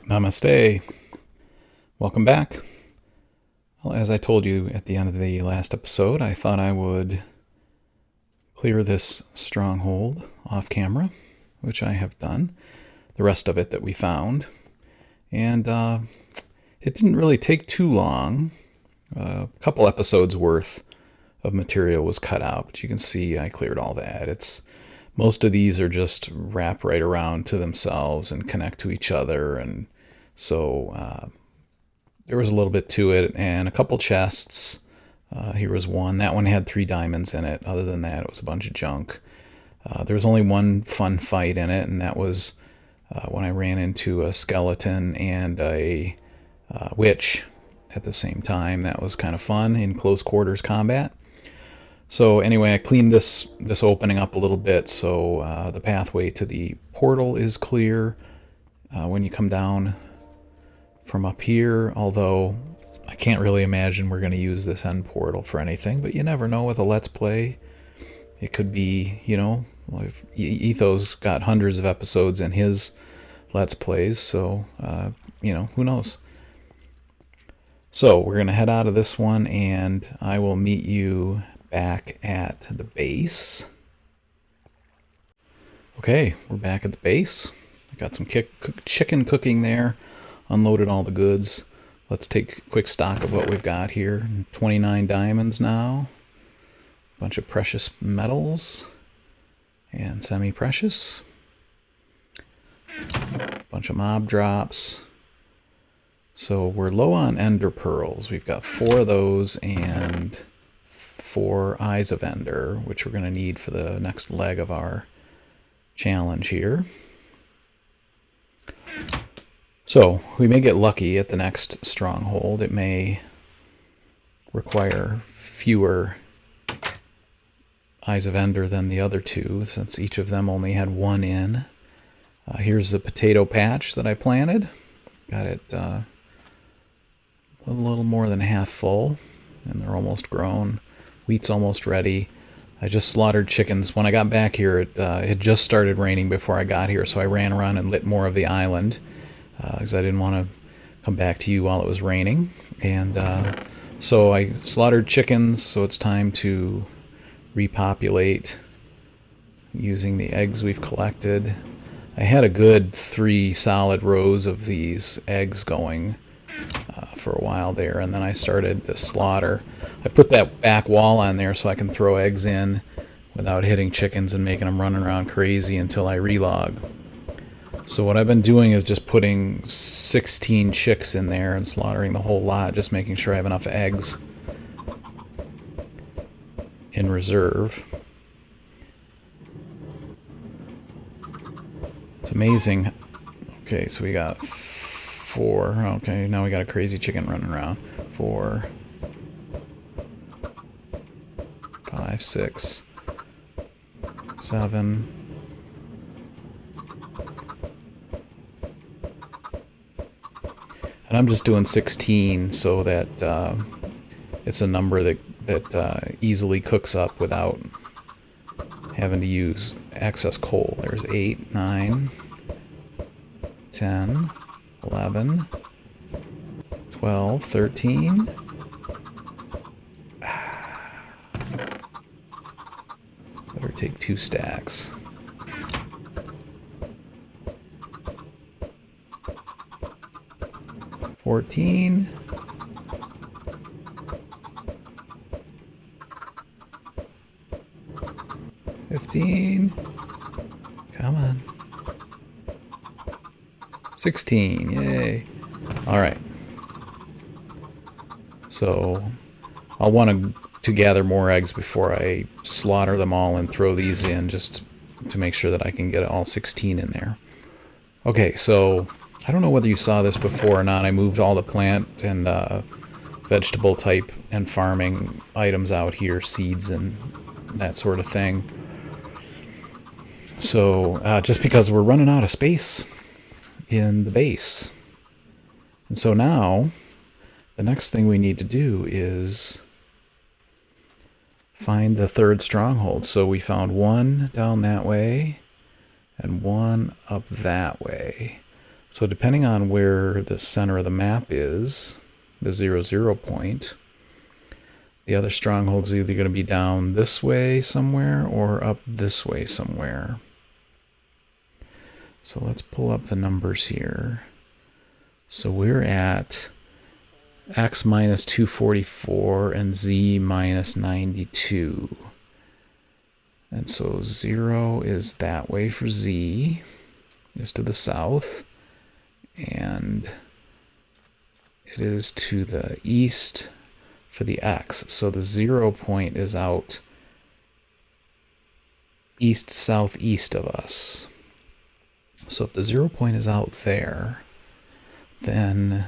Namaste. Welcome back. Well, as I told you at the end of the last episode, I thought I would clear this stronghold off camera, which I have done. The rest of it that we found. And it didn't really take too long. A couple episodes worth of material was cut out, but you can see I cleared all that. Most of these are just wrap right around to themselves and connect to each other, and so there was a little bit to it, and a couple chests. Here was one. That one had 3 diamonds in it. Other than that, it was a bunch of junk. There was only one fun fight in it, and that was when I ran into a skeleton and a witch at the same time. That was kind of fun in close quarters combat. So anyway, I cleaned this opening up a little bit, so the pathway to the portal is clear when you come down from up here, although I can't really imagine we're going to use this end portal for anything, but you never know with a Let's Play. It could be, Etho's got hundreds of episodes in his Let's Plays, so, who knows. So we're going to head out of this one, and I will meet you back at the base. Okay, we're back at the base. I got some chicken cooking there. Unloaded all the goods. Let's take a quick stock of what we've got here. 29 diamonds now. A bunch of precious metals and semi-precious. A bunch of mob drops. So we're low on ender pearls. We've got 4 of those and 4 eyes of ender, which we're going to need for the next leg of our challenge here. So we may get lucky at the next stronghold. It may require fewer eyes of ender than the other 2, since each of them only had 1 in. Here's the potato patch that I planted. Got it a little more than half full, and they're almost grown. Wheat's almost ready. I just slaughtered chickens. When I got back here, it had just started raining before I got here, so I ran around and lit more of the island because I didn't want to come back to you while it was raining. And so I slaughtered chickens, so it's time to repopulate using the eggs we've collected. I had a good 3 solid rows of these eggs going for a while there, and then I started the slaughter. I put that back wall on there so I can throw eggs in without hitting chickens and making them run around crazy until I relog. So what I've been doing is just putting 16 chicks in there and slaughtering the whole lot, just making sure I have enough eggs in reserve. It's amazing. Okay, so we got 4. Okay, now we got a crazy chicken running around. 4, 5, 6, 7. And I'm just doing 16 so that it's a number that easily cooks up without having to use excess coal. There's 8, 9, 10, 11, 12, 13. Better take 2 stacks. 14. 15. Come on. 16. Yay. Alright. So I'll want to gather more eggs before I slaughter them all and throw these in, just to make sure that I can get all 16 in there. Okay, so I don't know whether you saw this before or not. I moved all the plant and vegetable type and farming items out here, seeds and that sort of thing. So just because we're running out of space in the base. And so now the next thing we need to do is find the 3rd stronghold. So we found 1 down that way and 1 up that way. So depending on where the center of the map is, the 0, 0 point, the other stronghold's either going to be down this way somewhere or up this way somewhere. So let's pull up the numbers here. So we're at x minus 244 and z minus 92. And so 0 is that way for z, is to the south, and it is to the east for the x. So the 0 point is out east southeast of us. So if the 0 point is out there, then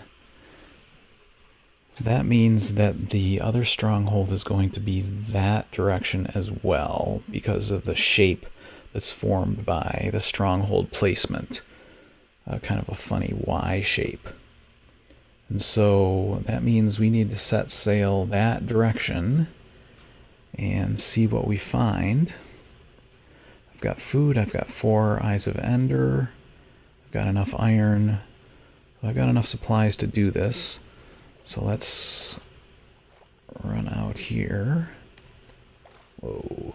that means that the other stronghold is going to be that direction as well, because of the shape that's formed by the stronghold placement. Kind of a funny Y shape. And so that means we need to set sail that direction and see what we find. I've got food, I've got 4 Eyes of Ender, I've got enough iron, so I've got enough supplies to do this. So let's run out here. Whoa.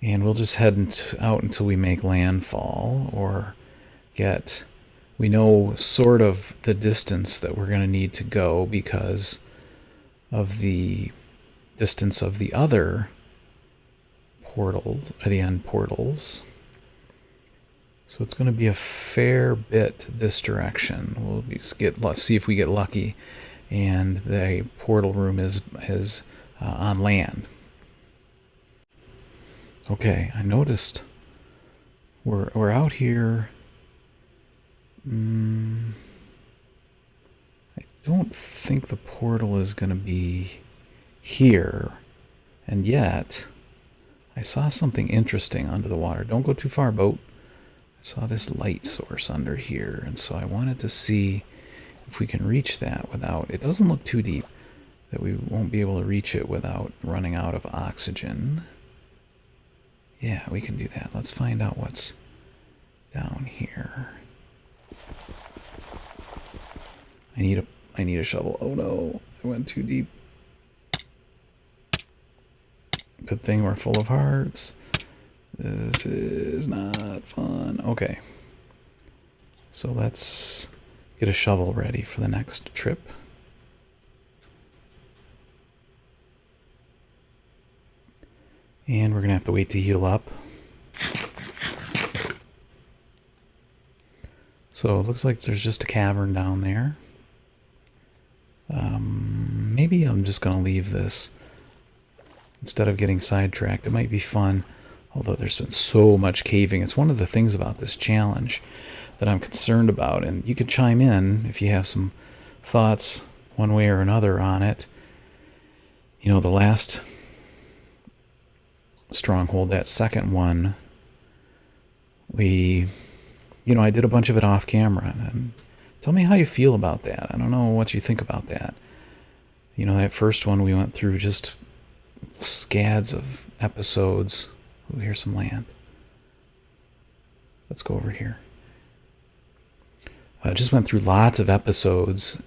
And we'll just head out until we make landfall, or we know sort of the distance that we're going to need to go because of the distance of the other portals, or the end portals. So it's going to be a fair bit this direction. We'll just see if we get lucky and the portal room is on land. Okay, I noticed we're out here. I don't think the portal is going to be here, and yet I saw something interesting under the water. Don't go too far, boat. I saw this light source under here, and so I wanted to see if we can reach that without... It doesn't look too deep, that we won't be able to reach it without running out of oxygen. Yeah, we can do that. Let's find out what's down here. I need a shovel. Oh no, I went too deep. Good thing we're full of hearts. This is not fun. Okay. So let's get a shovel ready for the next trip. And we're going to have to wait to heal up. So it looks like there's just a cavern down there. Maybe I'm just going to leave this instead of getting sidetracked. It might be fun, although there's been so much caving. It's one of the things about this challenge that I'm concerned about, and you could chime in if you have some thoughts one way or another on it. You know, the last Stronghold, that second one, I did a bunch of it off camera, and tell me how you feel about that. I don't know what you think about that. You know, that first one we went through just scads of episodes. Oh, here's some land. Let's go over here. I just went through lots of episodes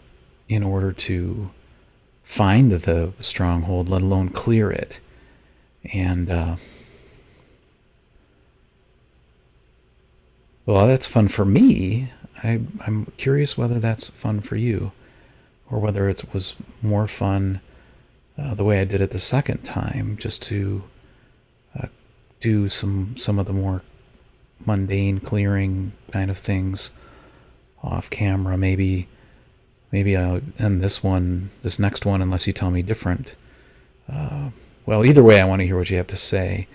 in order to find the stronghold, let alone clear it. And, well, that's fun for me. I'm curious whether that's fun for you, or whether it was more fun the way I did it the second time, just to do some of the more mundane clearing kind of things off camera. Maybe I'll end this next one, unless you tell me different. Well, either way, I want to hear what you have to say.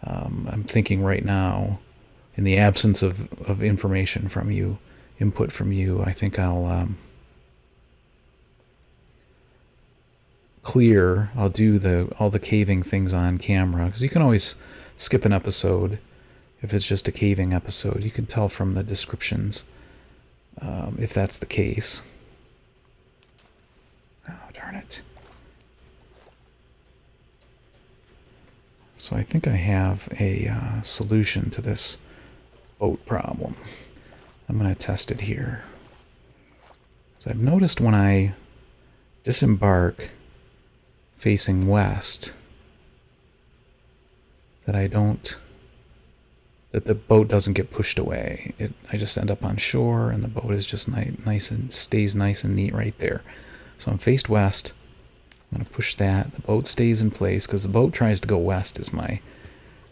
I'm thinking right now, in the absence of information from you, input from you, I think I'll I'll do all the caving things on camera, because you can always skip an episode if it's just a caving episode. You can tell from the descriptions if that's the case. Oh, darn it. So I think I have a solution to this boat problem. I'm going to test it here. So I've noticed when I disembark facing west that that the boat doesn't get pushed away. I just end up on shore and the boat is just nice and stays nice and neat right there. So I'm faced west. I'm going to push that. The boat stays in place because the boat tries to go west is my...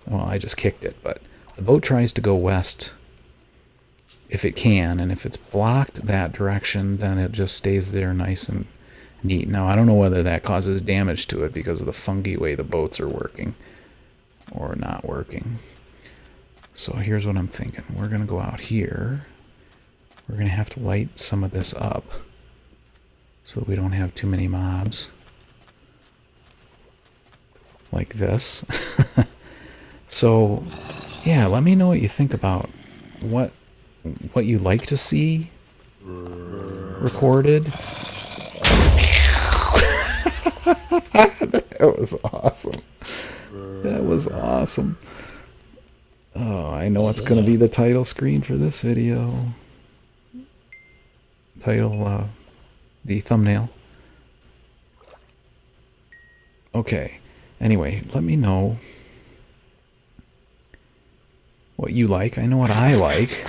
Well, I just kicked it, but the boat tries to go west if it can, and if it's blocked that direction, then it just stays there nice and neat. Now, I don't know whether that causes damage to it because of the funky way the boats are working or not working. So here's what I'm thinking. We're going to go out here. We're going to have to light some of this up so that we don't have too many mobs. Like this. So, yeah, let me know what you think about what you like to see recorded. That was awesome. That was awesome. Oh, I know it's going to be the title screen for this video. The thumbnail. Okay. Anyway, let me know what you like. I know what I like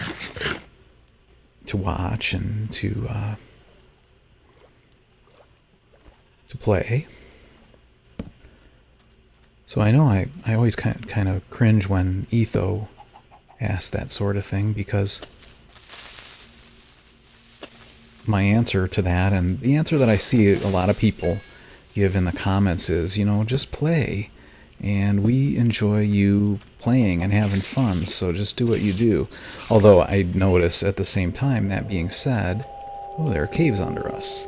to watch and to play. So I know I always kind of cringe when Etho asks that sort of thing, because my answer to that, and the answer that I see a lot of people give in the comments is, you know, just play. And we enjoy you playing and having fun, so just do what you do. Although I notice at the same time, that being said, oh, there are caves under us.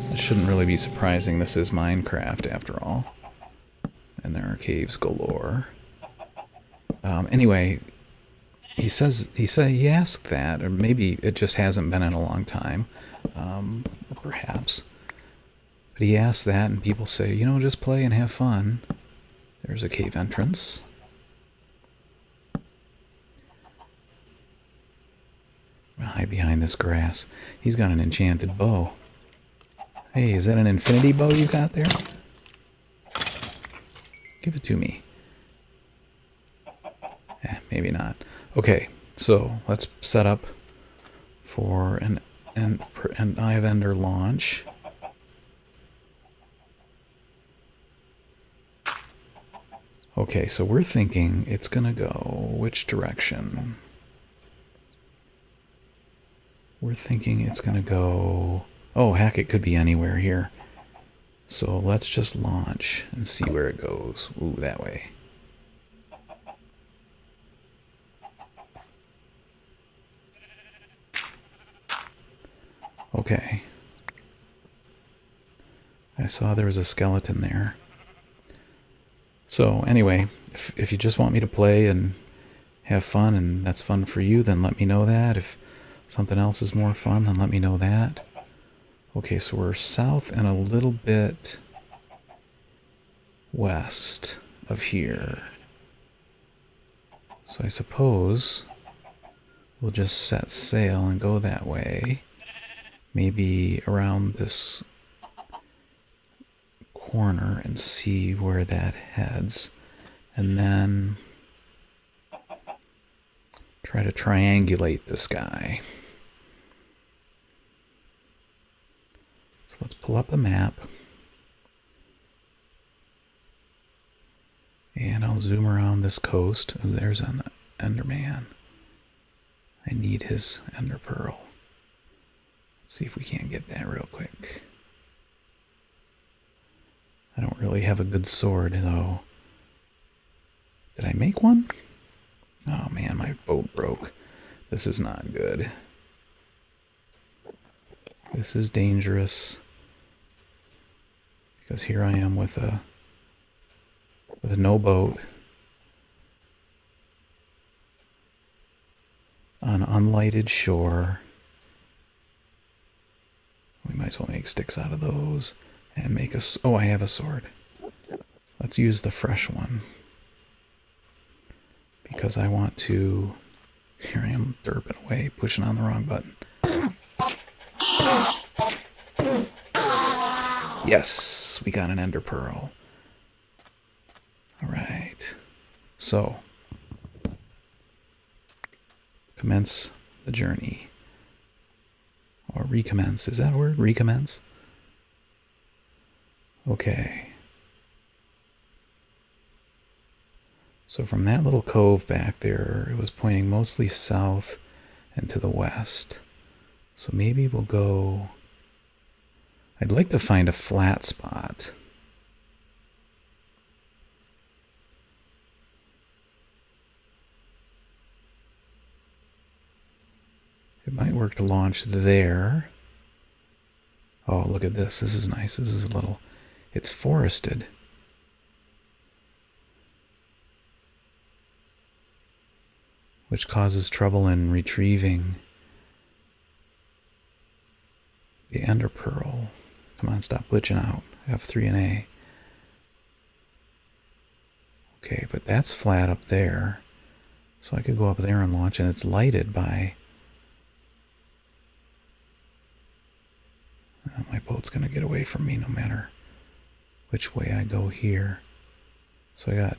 That shouldn't really be surprising. This is Minecraft after all. And there are caves galore. Anyway, he asked that, or maybe it just hasn't been in a long time. Perhaps. But he asked that, and people say, you know, just play and have fun. There's a cave entrance. I'll hide behind this grass. He's got an enchanted bow. Hey, is that an infinity bow you got there? Give it to me. Maybe not. Okay, so let's set up for an Eye of Ender launch. Okay, so we're thinking it's gonna go which direction? We're thinking it's gonna go... Oh, heck, it could be anywhere here. So let's just launch and see where it goes. Ooh, that way. Okay. I saw there was a skeleton there. So anyway, if you just want me to play and have fun, and that's fun for you, then let me know that. If something else is more fun, then let me know that. Okay, so we're south and a little bit west of here. So I suppose we'll just set sail and go that way. Maybe around this corner and see where that heads. And then try to triangulate this guy. So let's pull up the map. And I'll zoom around this coast. Ooh, there's an Enderman. I need his Ender Pearl. Let's see if we can't get that real quick. I don't really have a good sword, though. Did I make one? Oh man, my boat broke. This is not good. This is dangerous. Because here I am with no boat. On unlighted shore. We might as well make sticks out of those. And make a... Oh, I have a sword. Let's use the fresh one. Because I want to Here I am derping away, pushing on the wrong button. Yes, we got an ender pearl. All right. So, commence the journey. Or recommence. Is that a word? Recommence? Okay. So from that little cove back there, it was pointing mostly south and to the west. So maybe we'll go... I'd like to find a flat spot. It might work to launch there. Oh, look at this. This is nice. This is a little... It's forested. Which causes trouble in retrieving the ender pearl. Come on, stop glitching out. F3 and A. Okay, but that's flat up there. So I could go up there and launch, and it's lighted by... my boat's going to get away from me no matter which way I go here. So I got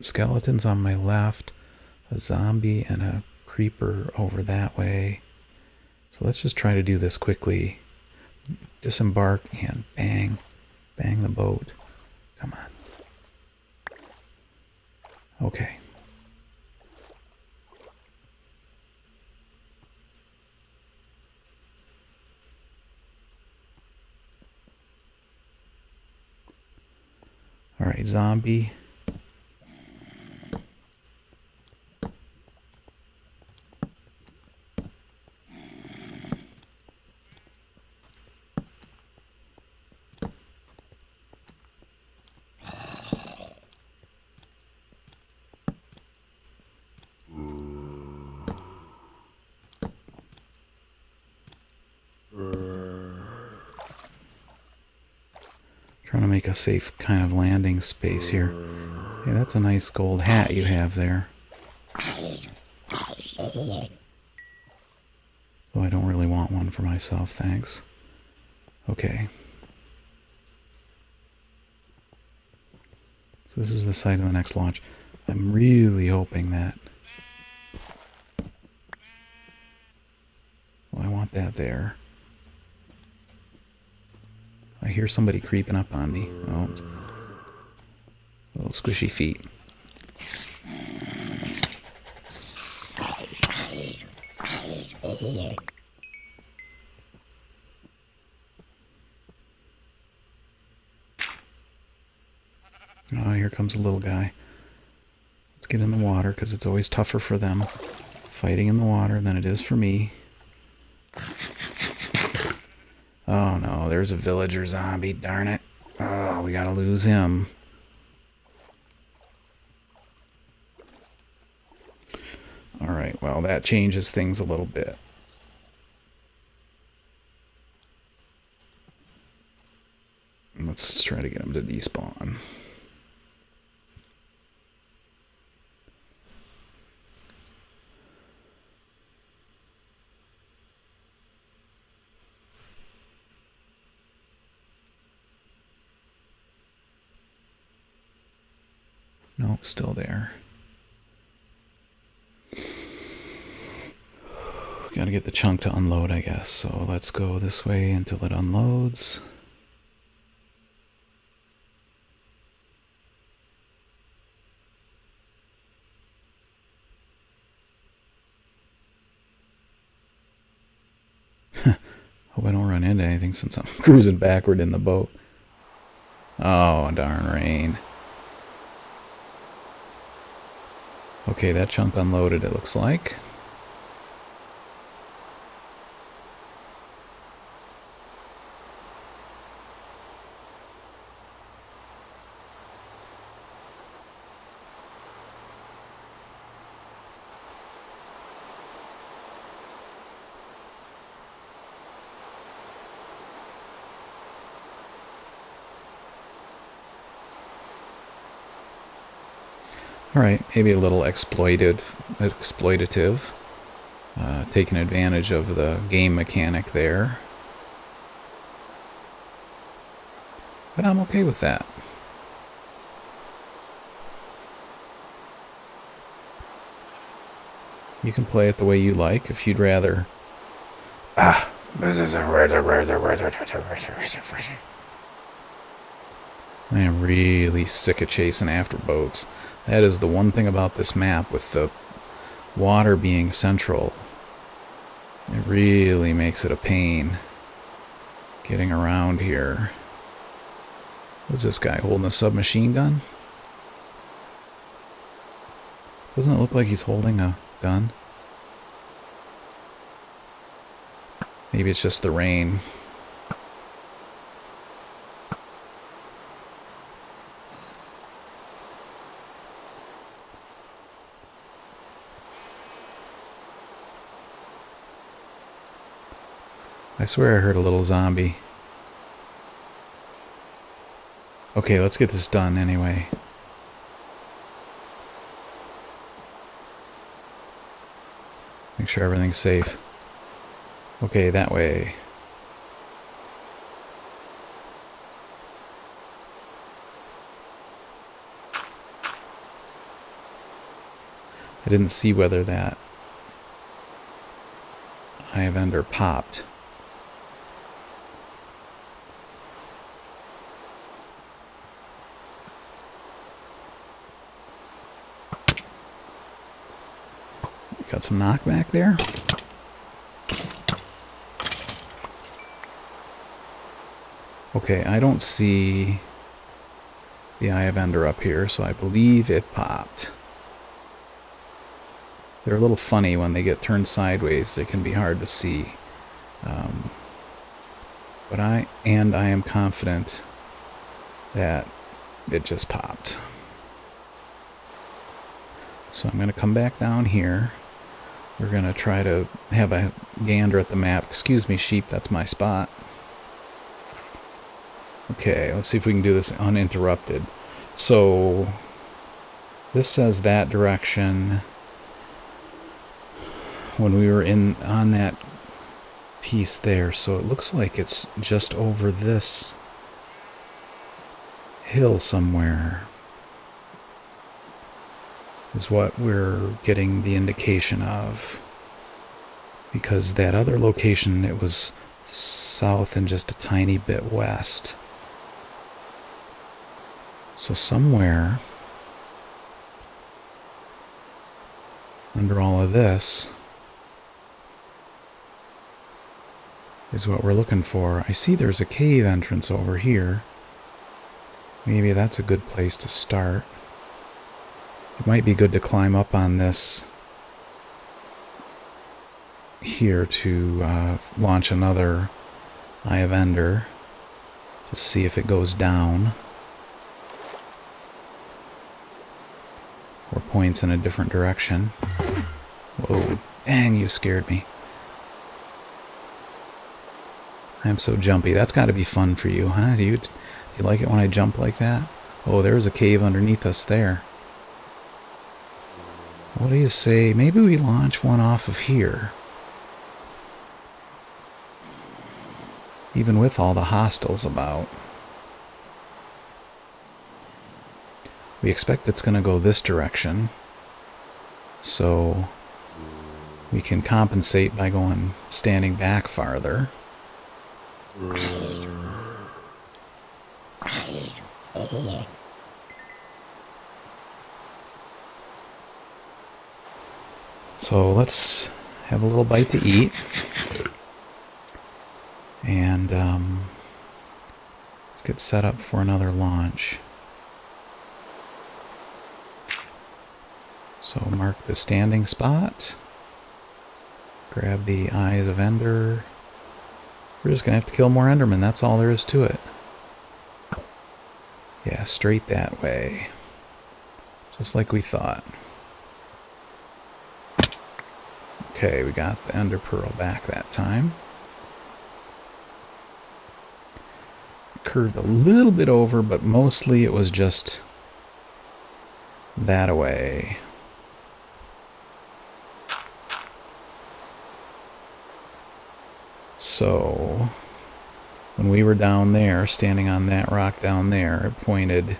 skeletons on my left, a zombie, and a creeper over that way. So let's just try to do this quickly. Disembark and bang. Bang the boat. Come on. Okay. All right, zombie. Trying to make a safe kind of landing space here. Yeah, that's a nice gold hat you have there. Though I don't really want one for myself, thanks. Okay. So this is the site of the next launch. I'm really hoping that... Well, I want that there. I hear somebody creeping up on me. Oh, little squishy feet. Oh, here comes a little guy. Let's get in the water, because it's always tougher for them fighting in the water than it is for me. Oh no, there's a villager zombie, darn it. Oh, we gotta lose him. Alright, well, that changes things a little bit. Let's try to get him to despawn. Nope, still there. Gotta get the chunk to unload, I guess. So let's go this way until it unloads. Hope I don't run into anything since I'm cruising backward in the boat. Oh, darn rain. Okay, that chunk unloaded, it looks like. Alright, maybe a little exploitative. taking advantage of the game mechanic there. But I'm okay with that. You can play it the way you like if you'd rather. I am really sick of chasing after boats. That is the one thing about this map with the water being central. It really makes it a pain getting around here. What's this guy holding a submachine gun? Doesn't it look like he's holding a gun? Maybe it's just the rain. I swear I heard a little zombie. Okay, let's get this done anyway. Make sure everything's safe. Okay, that way. I didn't see whether that eye of ender popped. Got some knockback there. Okay, I don't see the eye of ender up here, so I believe it popped. They're a little funny when they get turned sideways. They can be hard to see. But I am confident that it just popped. So I'm going to come back down here. We're going to try to have a gander at the map. Excuse me, sheep, that's my spot. Okay, let's see if we can do this uninterrupted. So this says that direction. When we were on that piece there, so it looks like it's just over this hill somewhere is what we're getting the indication of, because that other location, it was south and just a tiny bit west. So somewhere under all of this is what we're looking for. I see there's a cave entrance over here. Maybe that's a good place to start. It might be good to climb up on this here to launch another eye of ender to see if it goes down or points in a different direction. Whoa, dang, you scared me. I'm so jumpy. That's got to be fun for you, huh? Do you like it when I jump like that? Oh, there's a cave underneath us there. What do you say? Maybe we launch one off of here. Even with all the hostiles about. We expect it's going to go this direction. So we can compensate by standing back farther. So let's have a little bite to eat. And let's get set up for another launch. So mark the standing spot. Grab the eyes of ender. We're just going to have to kill more endermen. That's all there is to it. Yeah, straight that way. Just like we thought. Okay, we got the ender pearl back that time. Curved a little bit over, but mostly it was just that away. So when we were down there, standing on that rock down there, it pointed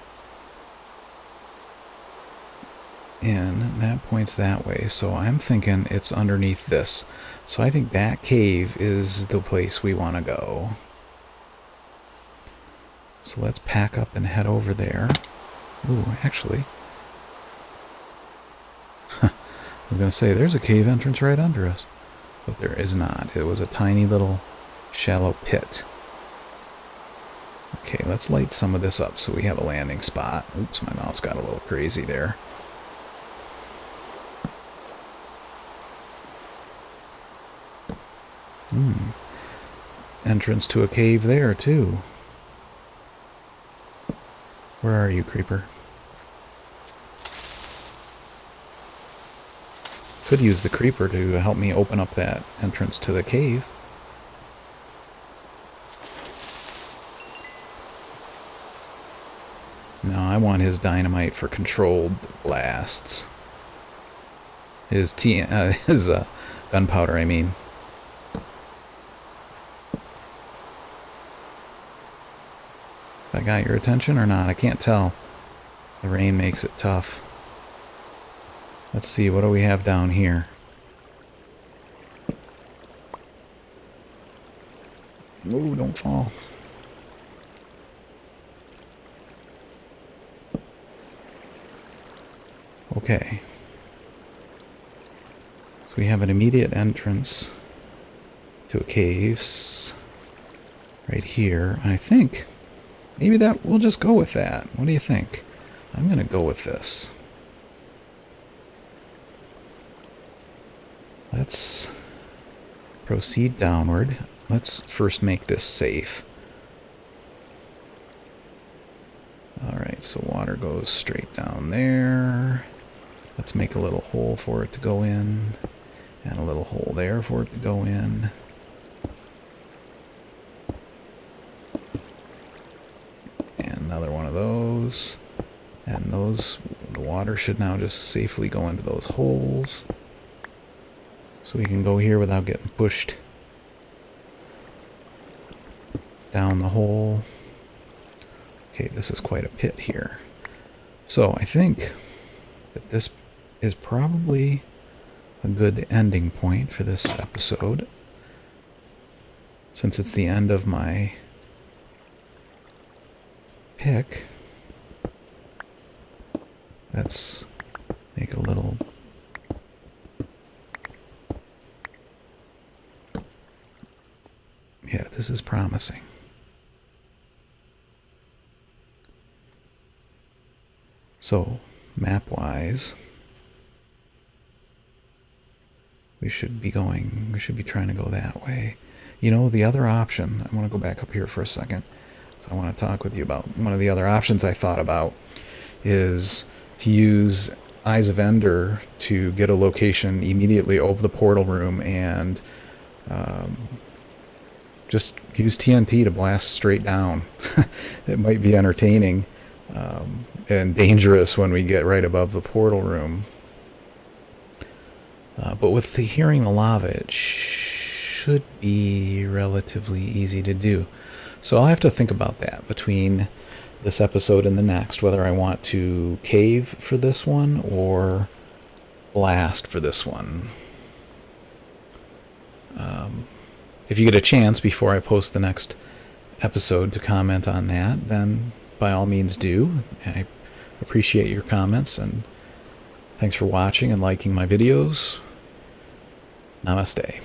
in. That points that way. So I'm thinking it's underneath this. So I think that cave is the place we want to go. So let's pack up and head over there. Ooh, actually, I was going to say there's a cave entrance right under us. But there is not. It was a tiny little shallow pit. Okay, let's light some of this up so we have a landing spot. Oops, my mouse got a little crazy there. Entrance to a cave there, too. Where are you, creeper? Could use the creeper to help me open up that entrance to the cave. No, I want his dynamite for controlled blasts. His gunpowder, I mean. I got your attention or not? I can't tell. The rain makes it tough. Let's see, what do we have down here? Ooh, don't fall. Okay. So we have an immediate entrance to a cave right here. And I think maybe that we'll just go with that. What do you think? I'm going to go with this. Let's proceed downward. Let's first make this safe. Alright, so water goes straight down there. Let's make a little hole for it to go in. And a little hole there for it to go in. And another one of those. And those, the water should now just safely go into those holes. So we can go here without getting pushed down the hole. Okay, this is quite a pit here. So I think that this is probably a good ending point for this episode. Since it's the end of my pick, let's make a little... Yeah, this is promising. So, map-wise, we should be trying to go that way. You know, the other option, I want to go back up here for a second. So I want to talk with you about one of the other options I thought about is to use Eyes of Ender to get a location immediately over the portal room and just use TNT to blast straight down. It might be entertaining and dangerous when we get right above the portal room. But with hearing the lava, it should be relatively easy to do. So I'll have to think about that between this episode and the next, whether I want to cave for this one or blast for this one. If you get a chance before I post the next episode to comment on that, then by all means do. I appreciate your comments, and thanks for watching and liking my videos. Namaste.